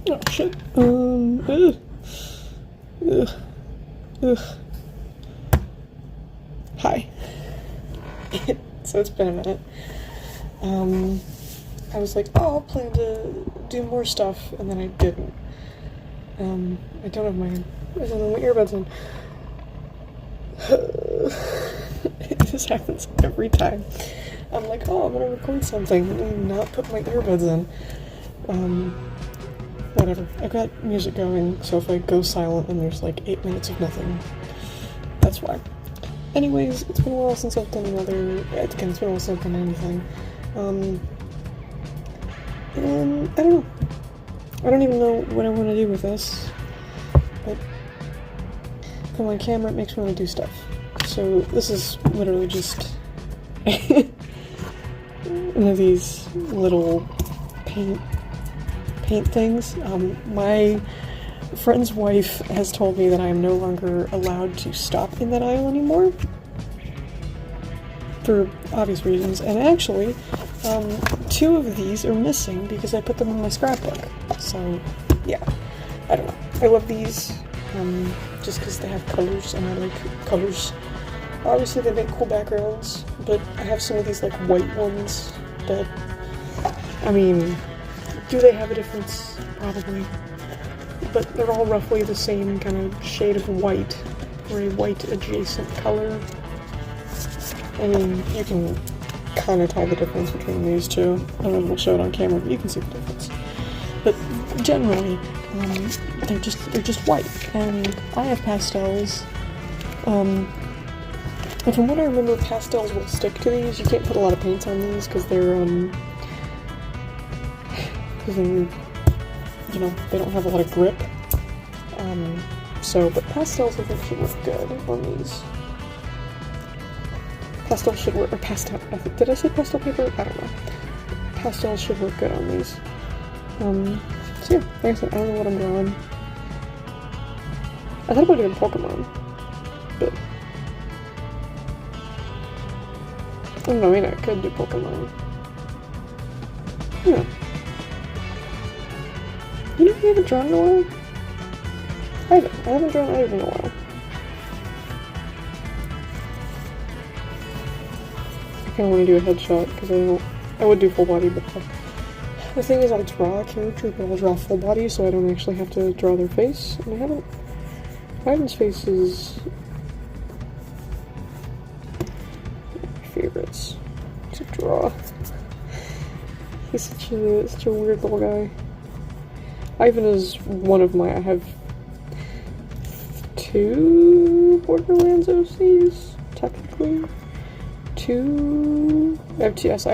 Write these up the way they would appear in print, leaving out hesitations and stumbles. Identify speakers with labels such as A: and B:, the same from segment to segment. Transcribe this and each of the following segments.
A: Oh shit. Ugh. Ugh. Ugh. Hi. So it's been a minute. I was like, oh, I'll plan to do more stuff, and then I didn't. I don't have my earbuds in. This happens every time. I'm like, oh, I'm gonna record something, and not put my earbuds in. Whatever. I've got music going, so if I go silent and there's like 8 minutes of nothing, that's why. Anyways, it's been a while since I've done it's been a while since I've done anything. And I don't know. I don't even know what I want to do with this, but from my camera it makes me want to do stuff. So this is literally just one of these little paint things. My friend's wife has told me that I am no longer allowed to stop in that aisle anymore, for obvious reasons, and actually, 2 of these are missing because I put them in my scrapbook. So, yeah, I don't know. I love these, just because they have colors, and I like colors. Obviously, they make cool backgrounds, but I have some of these, like, white ones that, I mean, do they have a difference? Probably. But they're all roughly the same kind of shade of white, or a white adjacent color. I mean, you can kind of tell the difference between these two. I don't know if we'll show it on camera, but you can see the difference. But generally, they're just white, and I have pastels. And from what I remember, pastels will stick to these. You can't put a lot of paints on these because they're you know, they don't have a lot of grip. But pastels I think should work good on these. Pastel should work, or pastel, did I say pastel paper? I don't know. Pastels should work good on these. So yeah, like I said, I don't know what I'm drawing. I thought about doing Pokemon, but I don't know, I mean, I could do Pokemon. Yeah. You know, I haven't drawn in a while? I haven't drawn either in a while. I kind of want to do a headshot, because I would do full body, but the thing is, I'll draw a character, but I'll draw full body, so I don't actually have to draw their face, and Ivan's face is my favorites to draw. He's such a weird little guy. Ivan is one of I have 2 Borderlands OCs, technically. 2? I have 2, yes,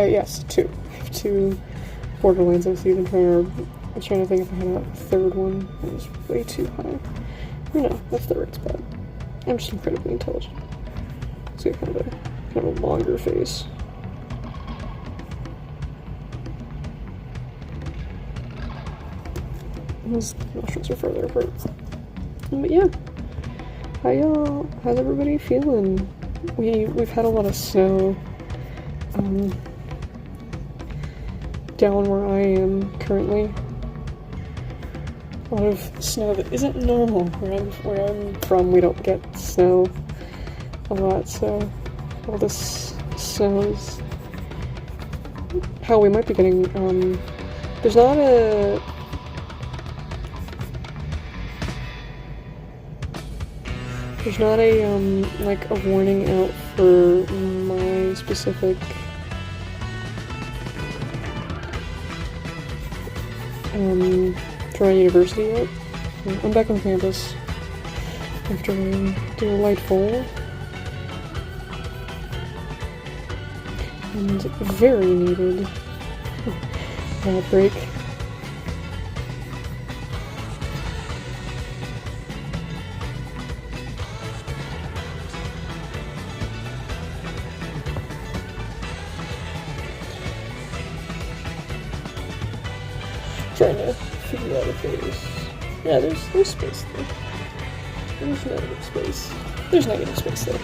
A: 2. I have 2 Borderlands OCs. I'm trying to think if I had a 3rd one. It was way too high. You know, that's the right spot. I'm just incredibly intelligent. So kind of a longer face. Those nostrils are further apart. But yeah. How's everybody feeling? We've had a lot of snow down where I am currently. A lot of snow that isn't normal. Where I'm from, we don't get snow a lot, so all this snow is how we might be getting. There's not a like a warning out for my specific for my university yet. I'm back on campus after a delightful and very needed break. Trying to figure out if there's space there. There's negative space. There's negative space there.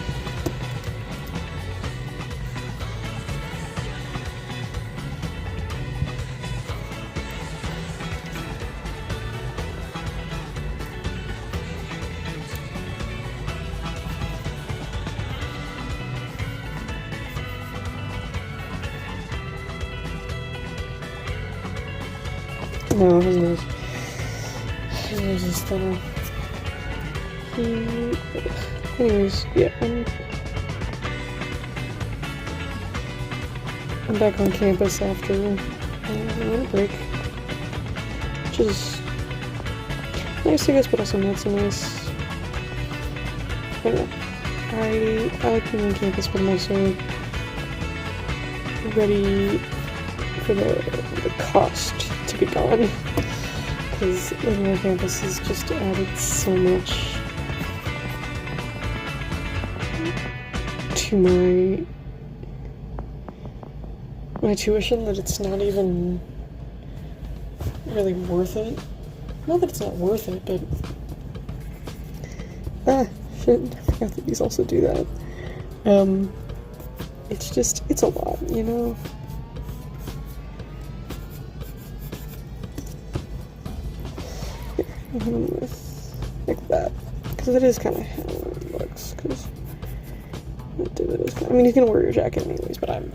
A: No, his nose. His nose is thinner. Anyways, yeah, I'm back on campus after a break, which is nice, I guess, but also not so nice. I don't know. I like being on campus, but I'm also ready for the cost to be gone, because living on campus has just added so much to my tuition that it's not even really worth it. Not that it's not worth it, but shit, I forgot that these also do that. It's a lot, you know? Yeah, like that, because it is kind of how it looks, because it is kind of, I mean, you can wear your jacket anyways, but I'm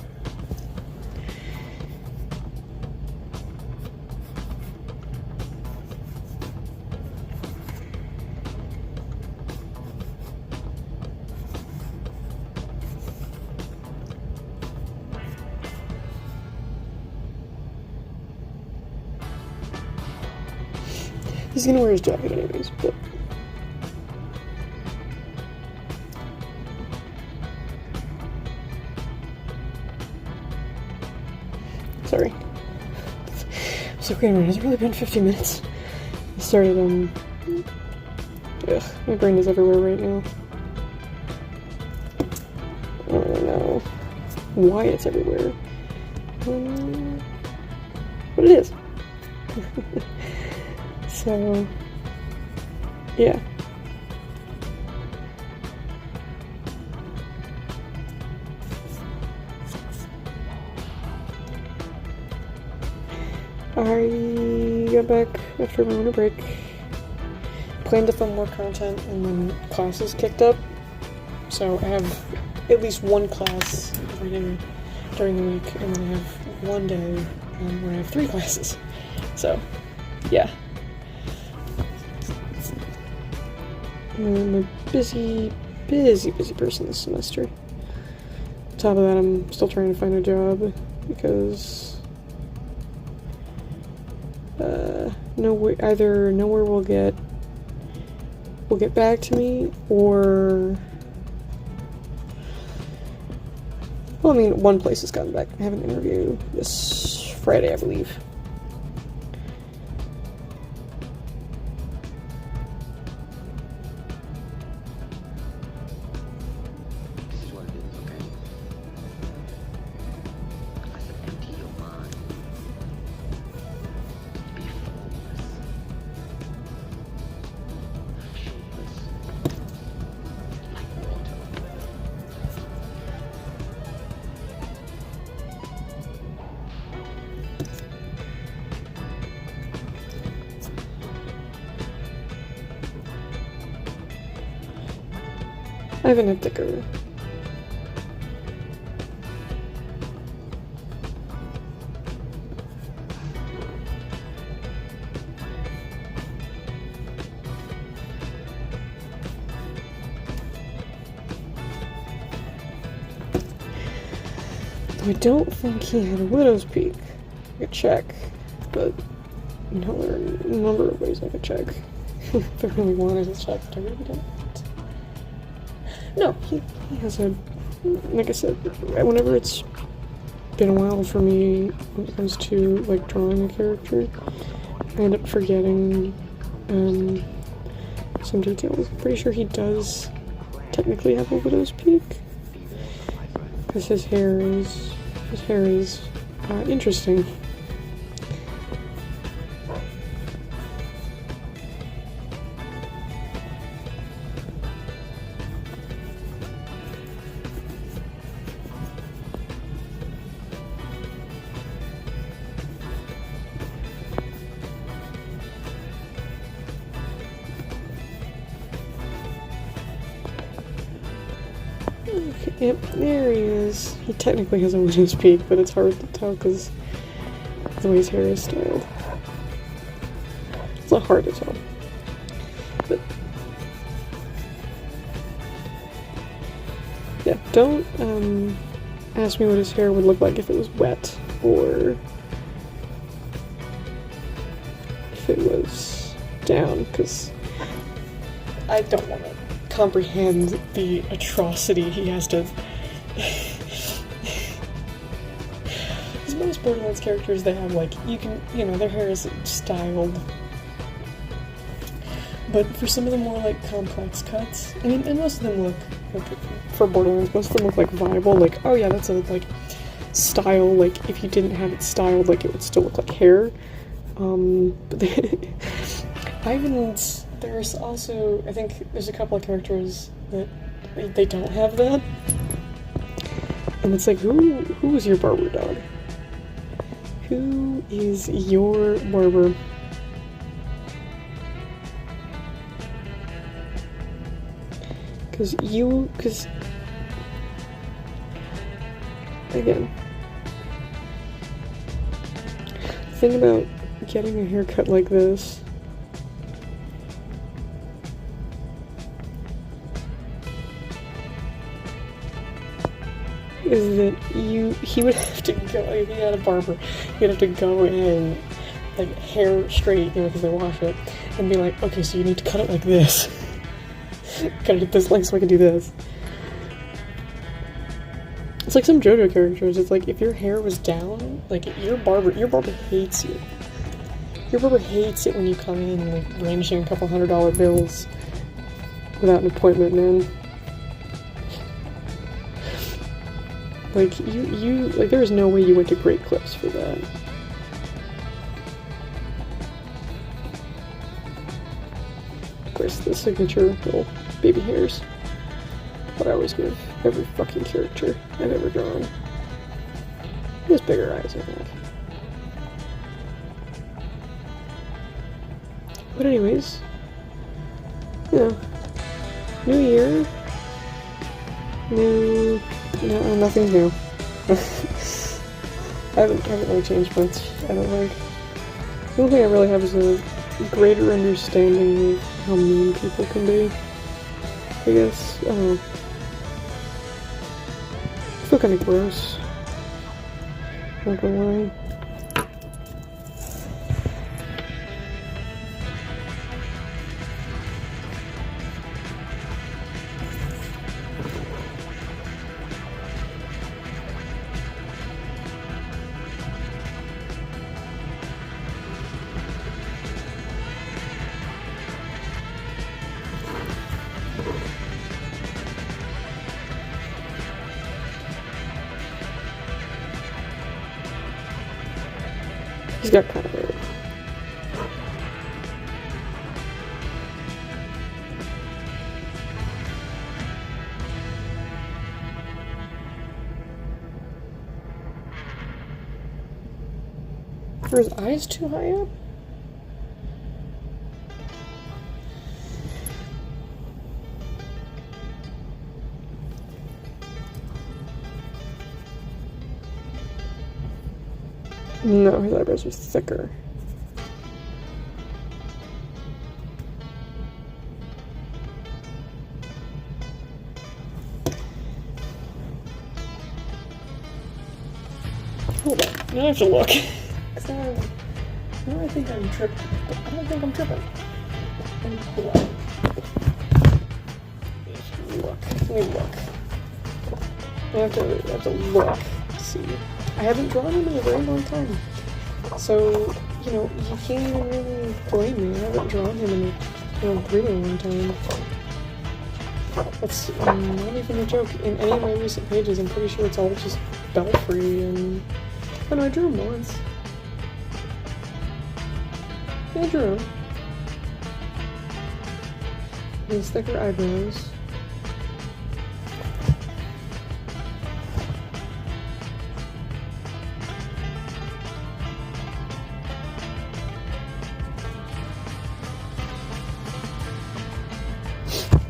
A: he's gonna wear his jacket anyways, but sorry. So wait a minute, has it really been 50 minutes? I started ugh, my brain is everywhere right now. I don't really know why it's everywhere. But it is. So, yeah. I got back after my winter break. Planned to film more content, and then classes kicked up. So I have at least one class every day during the week, and then I have one day where I have 3 classes. So, yeah. I'm a busy person this semester. On top of that, I'm still trying to find a job because either nowhere will get back to me, or well, I mean, one place has gotten back. I have an interview this Friday, I believe. I have an thicker. I don't think he had a widow's peak. I could check, but no, there are a number of ways I could check. If I really wanted to check, but I really don't. No, he has a, like I said, whenever it's been a while for me when it comes to, like, drawing a character, I end up forgetting some details. I'm pretty sure he does technically have a widow's peak, because his hair is interesting. Yep, there he is. He technically has a widow's peak, but it's hard to tell because of the way his hair is styled. It's not hard to tell. But yeah, don't ask me what his hair would look like if it was wet or if it was down, because I don't want to comprehend the atrocity he has to. Because most Borderlands characters, they have like, you know, their hair is styled. But for some of the more like complex cuts, I mean, and most of them look, like, for Borderlands, most of them look like viable, like, oh yeah, that's a like style, like if you didn't have it styled, like it would still look like hair. But there's also, I think there's a couple of characters that they don't have that. And it's like, who is your barber, dog? Who is your barber? Because again, the thing about getting a haircut like this is that he would have to go, if he had a barber, he'd have to go in, like, hair straight, you know, because they wash it, and be like, okay, so you need to cut it like this. Cut it at this length so I can do this. It's like some JoJo characters, it's like, if your hair was down, like, your barber hates you. Your barber hates it when you come in, like, brandishing a couple $100 bills without an appointment, man. Like, like, there is no way you went to Great Clips for that. Of course, the signature little baby hairs. But I always give every fucking character I've ever drawn. He has bigger eyes, I think. But anyways, yeah. New year. No, nothing's new. I haven't really changed much, I don't think. The only thing I really have is a greater understanding of how mean people can be. I guess, I don't know. I feel kind of gross. Not gonna lie. He's got kind of a... Are his eyes too high up? No, his eyebrows are thicker. Hold on, now I have to look. Now I think I'm tripping, but I don't think I'm tripping. Hold on. Let me look. I have to look to see. I haven't drawn him in a very long time. So, you know, you can't even really blame me. I haven't drawn him in a really long time. That's not even a joke. In any of my recent pages, I'm pretty sure it's all just Belfry and... Oh no, I drew him once. Yeah, I drew him. He has thicker eyebrows.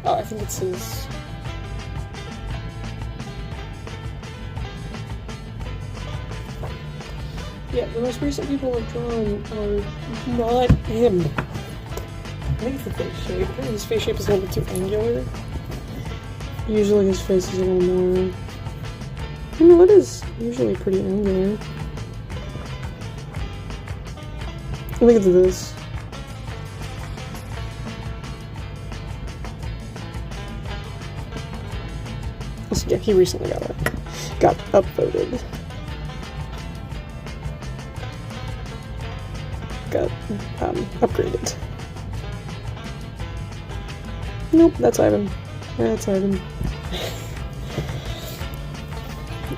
A: Oh, I think it's his... Yeah, the most recent people I've drawn are not him. think it's the face shape. I think his face shape is a little bit too angular. Usually his face is a little more... You know, it is usually pretty angular. Look at this. So, yeah, he recently got upvoted. Got upgraded. Nope, that's Ivan. That's Ivan.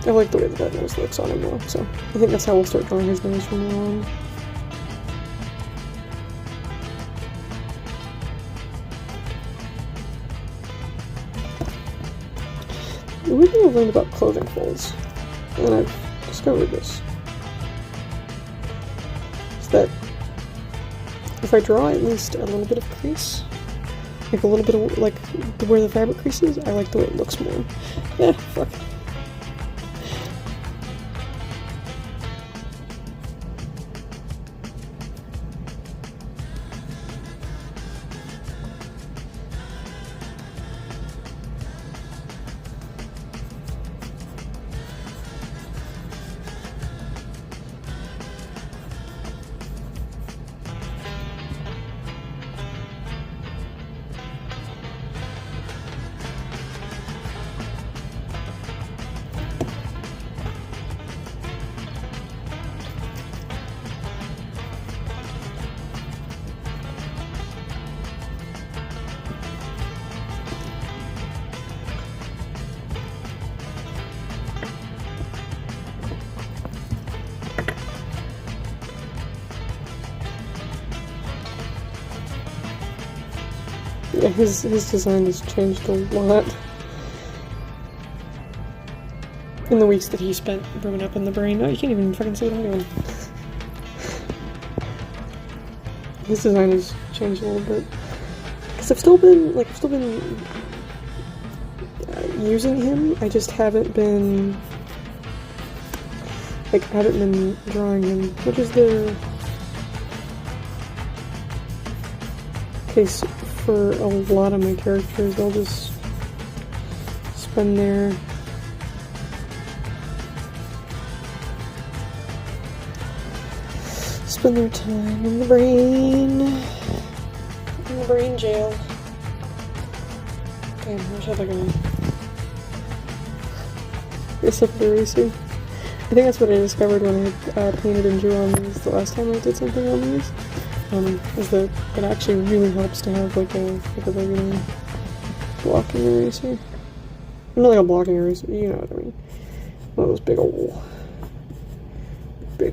A: I like the way that nose looks on him though, so I think that's how we'll start drawing his nose from now on. The weird thing I've learned about clothing folds, and I've discovered this, is that if I draw at least a little bit of crease, like a little bit of, like, where the fabric crease is, I like the way it looks more. Yeah, fuck. Yeah, his design has changed a lot in the weeks that he spent brewing up in the brain. No, you can't even fucking see what I'm doing. His design has changed a little bit. Because I've still been using him, I just haven't been, drawing him, which is the case for a lot of my characters. They'll just spend their time in the brain jail. Damn, where's that going? It's up the eraser. I think that's what I discovered when I painted and drew on these the last time I did something on these. Is that it actually really helps to have like a regular blocking eraser. Not like a blocking eraser, you know what I mean. One of those big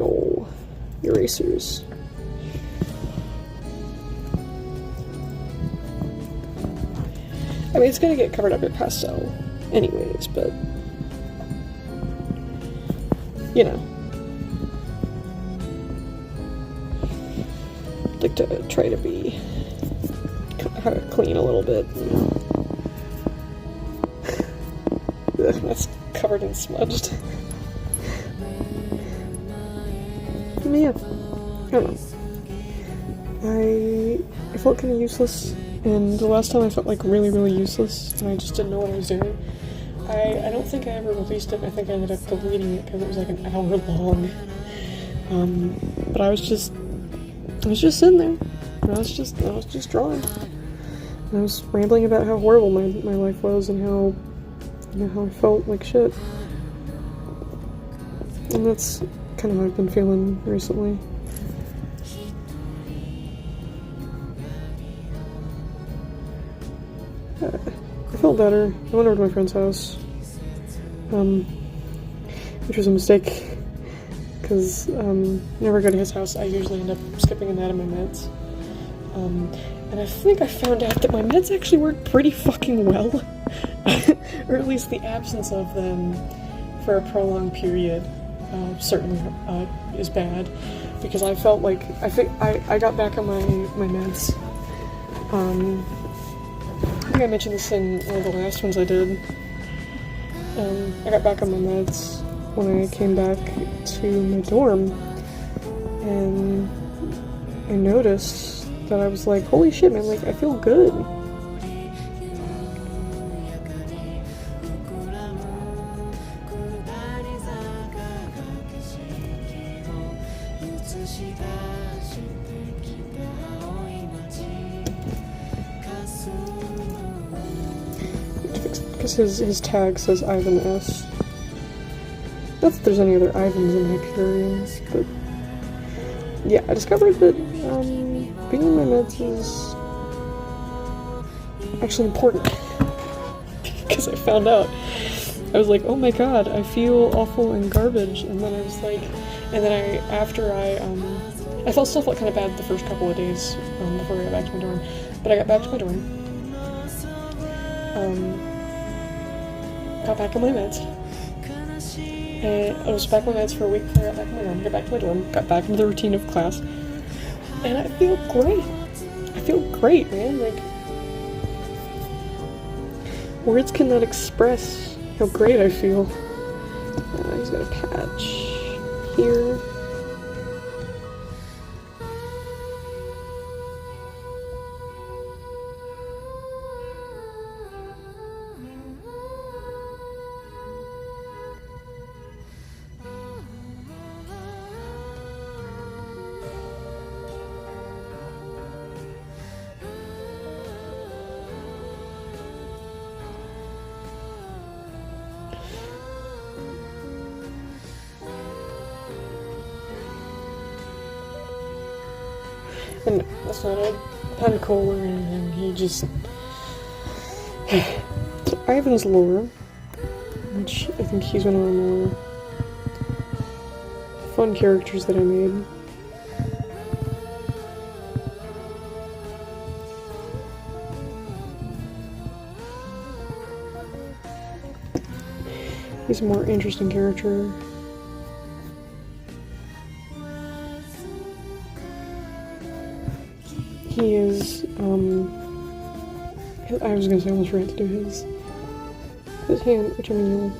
A: ol' erasers. I mean, it's gonna get covered up in pastel anyways, but you know. Like to try to be clean a little bit. Ugh, that's covered and smudged. Yeah, I don't know. I felt kind of useless, and the last time I felt like really useless, and I just didn't know what I was doing. I don't think I ever released it. I think I ended up deleting it because it was like an hour long. But I was just sitting there, and I was just drawing. And I was rambling about how horrible my life was, and how, you know, how I felt like shit. And that's kind of how I've been feeling recently. I felt better. I went over to my friend's house, which was a mistake, because whenever I go to his house, I usually end up skipping a night of my meds. And I think I found out that my meds actually work pretty fucking well, or at least the absence of them for a prolonged period certainly is bad, because I felt like I got back on my meds. I think I mentioned this in one of the last ones I did. I got back on my meds when I came back to my dorm, and I noticed that I was like, holy shit, man, like, I feel good. Because his tag says Ivan S. Not that there's any other Ivans in Hyperion, but yeah, I discovered that being in my meds is actually important. Because I found out. I was like, oh my god, I feel awful and garbage, and then I was like, and then after I felt still felt kind of bad the first couple of days before I got back to my dorm, but I got back to my dorm, got back on my meds, and I was back on my meds for a week before I got back to my dorm, got back to my dorm, got back into the routine of class, and I feel great. I feel great, man, like, words cannot express how great I feel. He's got a patch here. And that's not a pentacle or anything, he just... So Ivan's lore, which I think he's one of the more fun characters that I made. He's a more interesting character. He is, I was gonna say I almost forgot to do his hand, which I mean,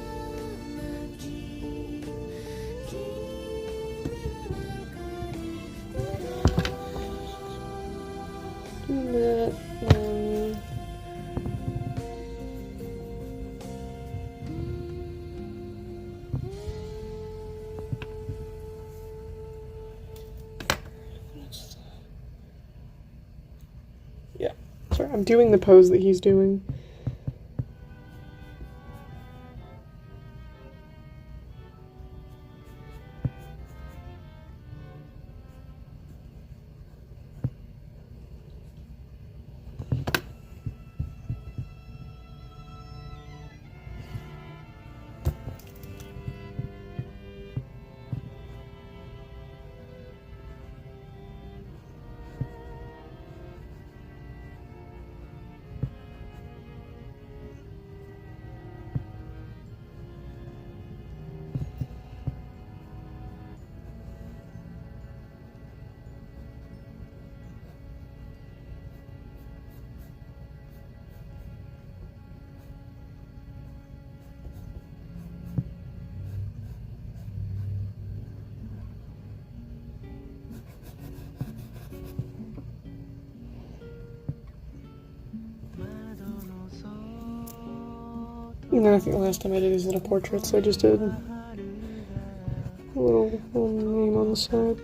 A: yeah, sorry, I'm doing the pose that he's doing. And then I think the last time I did these little portraits, I just did a little name on the side.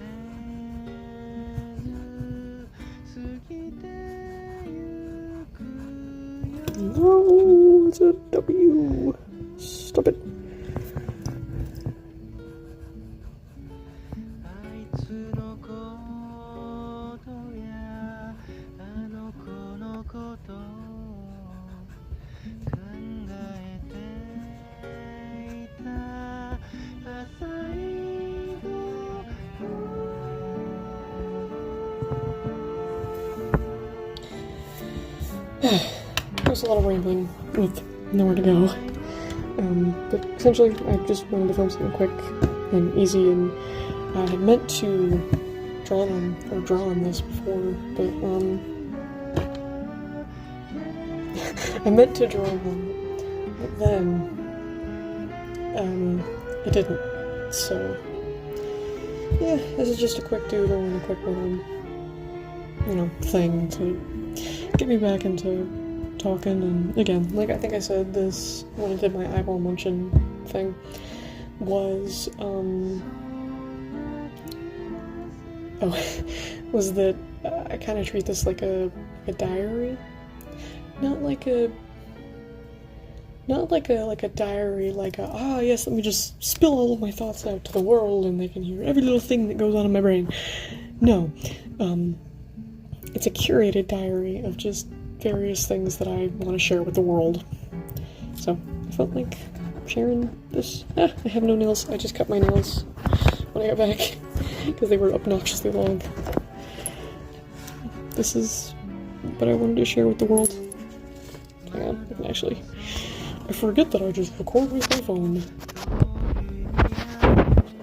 A: No, it's a W. Stop it. There's a lot of rambling with nowhere to go. But essentially, I just wanted to film something quick and easy, and I had meant to draw on this before, but I meant to draw them, but then I didn't. So yeah, this is just a quick doodle and a quick one. you know, thing to get me back into talking. And again, like I think I said this when I did my eyeball munching thing, was was that I kind of treat this like a diary, not like a diary, like yes, let me just spill all of my thoughts out to the world and they can hear every little thing that goes on in my brain. No, it's a curated diary of just various things that I want to share with the world. So I felt like sharing this. I have no nails. I just cut my nails when I got back because they were obnoxiously long. This is what I wanted to share with the world. Hang on, I can actually... I forget that I just record with my phone.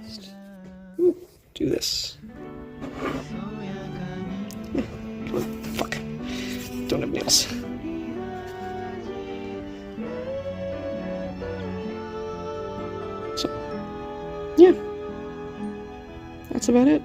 A: Just do this. Fuck. Don't have nails. So, yeah. That's about it.